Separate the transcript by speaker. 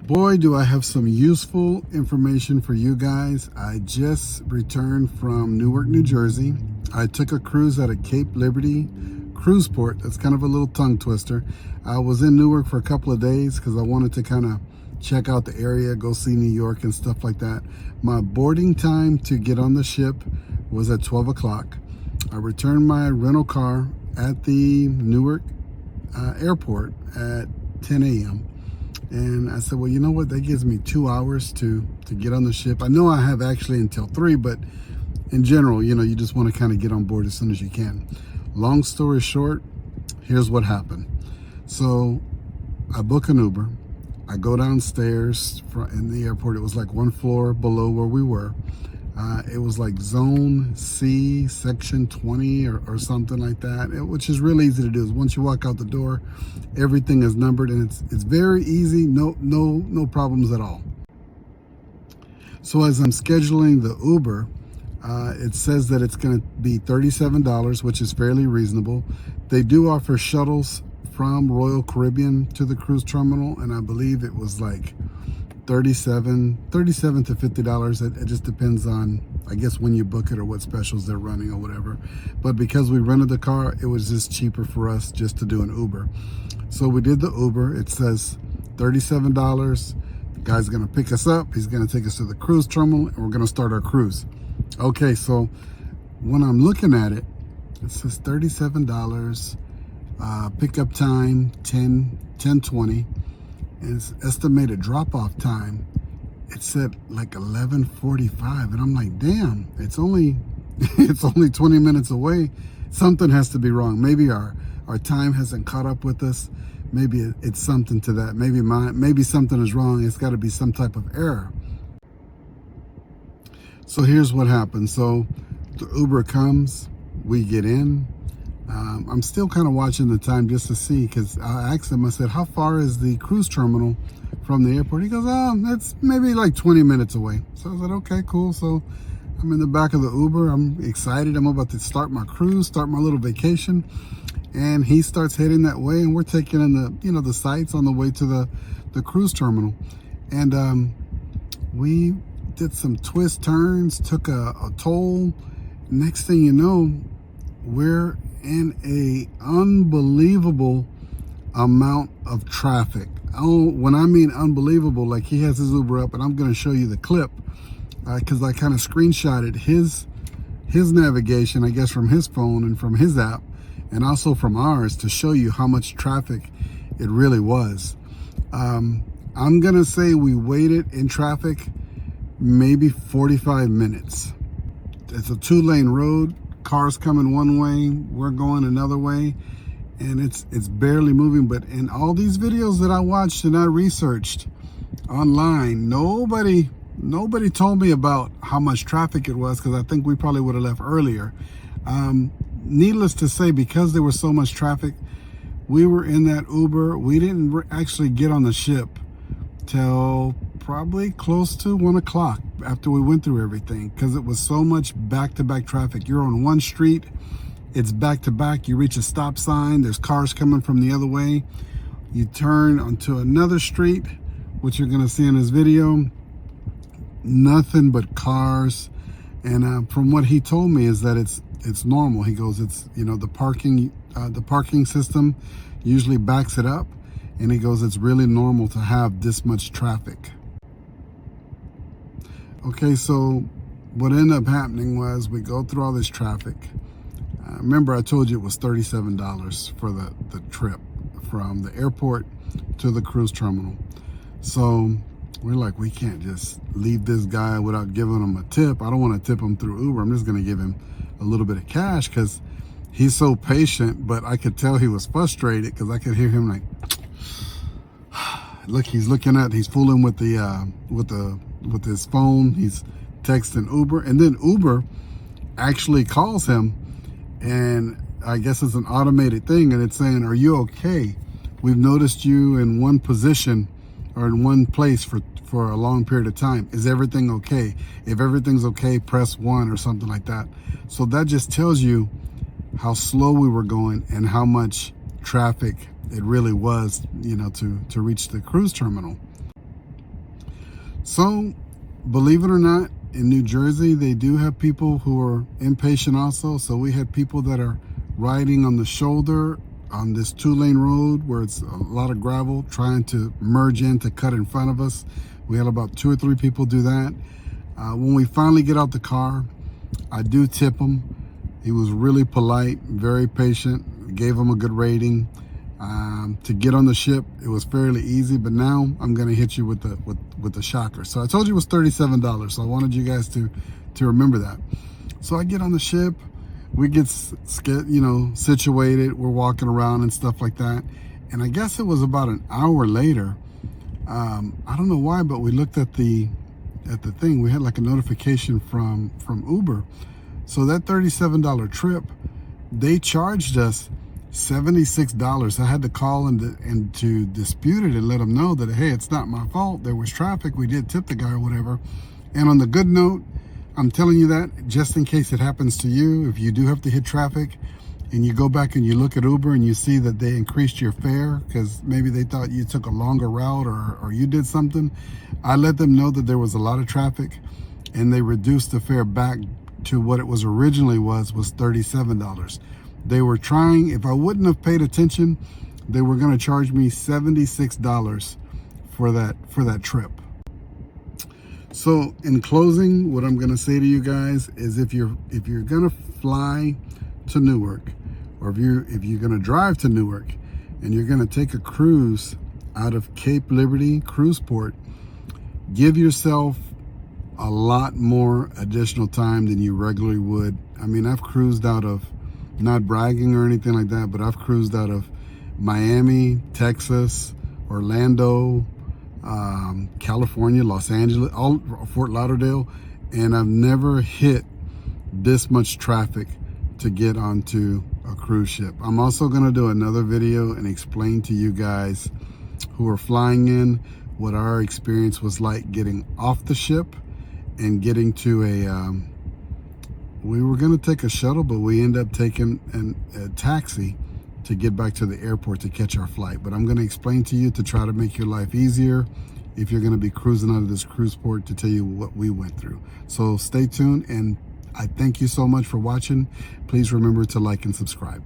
Speaker 1: Boy, do I have some useful information for you guys. I just returned from Newark, New Jersey. I took a cruise out of Cape Liberty cruise port. That's kind of a little tongue twister. I was in Newark for a couple of days because I wanted to kind of check out the area, go see New York and stuff like that. My boarding time to get on the ship was at 12 o'clock. I returned my rental car at the Newark airport at 10 a.m. And I said, well, you know what? That gives me 2 hours to get on the ship. I know I have actually until 3, but in general, you know, you just want to kind of get on board as soon as you can. Long story short, here's what happened. So I book an Uber. I go downstairs in the airport. It was like one floor below where we were. It was like zone C, section 20 or something like that, which is really easy to do. Once you walk out the door, everything is numbered and it's very easy, no problems at all. So as I'm scheduling the Uber, it says that it's going to be $37, which is fairly reasonable. They do offer shuttles from Royal Caribbean to the cruise terminal, and I believe it was like $37 to $50. It just depends on, I guess, when you book it or what specials they're running or whatever. But because we rented the car, it was just cheaper for us just to do an Uber. So we did the Uber. It says $37. The guy's gonna pick us up. He's gonna take us to the cruise terminal and we're gonna start our cruise. Okay, so when I'm looking at it, it says $37, pickup time 10:20. And its estimated drop-off time, it said like 11:45, and I'm like, damn, it's only 20 minutes away. Something has to be wrong. Maybe our time hasn't caught up with us. Maybe it's something to that. Maybe something is wrong. It's got to be some type of error. So here's what happened. So the Uber comes, we get in. I'm still kind of watching the time just to see, because I asked him, I said, how far is the cruise terminal from the airport? He goes, oh, that's maybe like 20 minutes away. So I said, okay, cool. So I'm in the back of the Uber. I'm excited. I'm about to start my cruise, start my little vacation. And he starts heading that way, and we're taking in the sights on the way to the cruise terminal. And we did some twist turns, took a toll. Next thing you know, we're in a unbelievable amount of traffic. Oh, when I mean unbelievable, like he has his Uber up, and I'm going to show you the clip because I kind of screenshotted his navigation, I guess, from his phone and from his app, and also from ours, to show you how much traffic it really was. I'm going to say we waited in traffic maybe 45 minutes. It's a 2-lane road. Cars coming one way, we're going another way, and it's barely moving. But in all these videos that I watched and I researched online, nobody told me about how much traffic it was, because I think we probably would have left earlier. Needless to say, because there was so much traffic, we were in that Uber. We didn't actually get on the ship till probably close to 1 o'clock after we went through everything, because it was so much back-to-back traffic. You're on one street, it's back-to-back. You reach a stop sign, there's cars coming from the other way. You turn onto another street, which you're going to see in this video, nothing but cars. And from what he told me is that it's normal. He goes, it's, the parking system usually backs it up, and he goes, it's really normal to have this much traffic. Okay, so what ended up happening was we go through all this traffic. Remember, I told you it was $37 for the trip from the airport to the cruise terminal. So we're like, we can't just leave this guy without giving him a tip. I don't want to tip him through Uber. I'm just going to give him a little bit of cash, because he's so patient. But I could tell he was frustrated, because I could hear him like, look, he's fooling with his phone. He's texting Uber, and then Uber actually calls him, and I guess it's an automated thing, and it's saying, are you okay? We've noticed you in one position or in one place for a long period of time. Is everything okay? If everything's okay, press 1 or something like that. So that just tells you how slow we were going and how much traffic it really was, to reach the cruise terminal. So, believe it or not, in New Jersey, they do have people who are impatient also. So we had people that are riding on the shoulder on this 2-lane road where it's a lot of gravel, trying to merge in to cut in front of us. We had about 2 or 3 people do that. When we finally get out the car, I do tip him. He was really polite, very patient, gave him a good rating. To get on the ship, it was fairly easy, but now I'm going to hit you with the shocker. So I told you it was $37, so I wanted you guys to remember that. So I get on the ship, we get situated, we're walking around and stuff like that, and I guess it was about an hour later. I don't know why, but we looked at the thing. We had like a notification from Uber. So that $37 trip, they charged us $76. I had to call and to dispute it and let them know that, hey, it's not my fault. There was traffic. We did tip the guy or whatever. And on the good note, I'm telling you that just in case it happens to you, if you do have to hit traffic and you go back and you look at Uber and you see that they increased your fare because maybe they thought you took a longer route or you did something, I let them know that there was a lot of traffic and they reduced the fare back to what it was originally was $37. They were trying, if I wouldn't have paid attention, they were going to charge me $76 for that trip. So in closing, what I'm going to say to you guys is if you're going to fly to Newark, or if you're going to drive to Newark and you're going to take a cruise out of Cape Liberty Cruise Port, give yourself a lot more additional time than you regularly would. I mean, I've cruised out of, not bragging or anything like that, but I've cruised out of Miami, Texas, Orlando, California, Los Angeles, Fort Lauderdale, and I've never hit this much traffic to get onto a cruise ship. I'm also going to do another video and explain to you guys who are flying in what our experience was like getting off the ship and getting to we were going to take a shuttle, but we ended up taking a taxi to get back to the airport to catch our flight. But I'm going to explain to you to try to make your life easier if you're going to be cruising out of this cruise port, to tell you what we went through. So stay tuned, and I thank you so much for watching. Please remember to like and subscribe.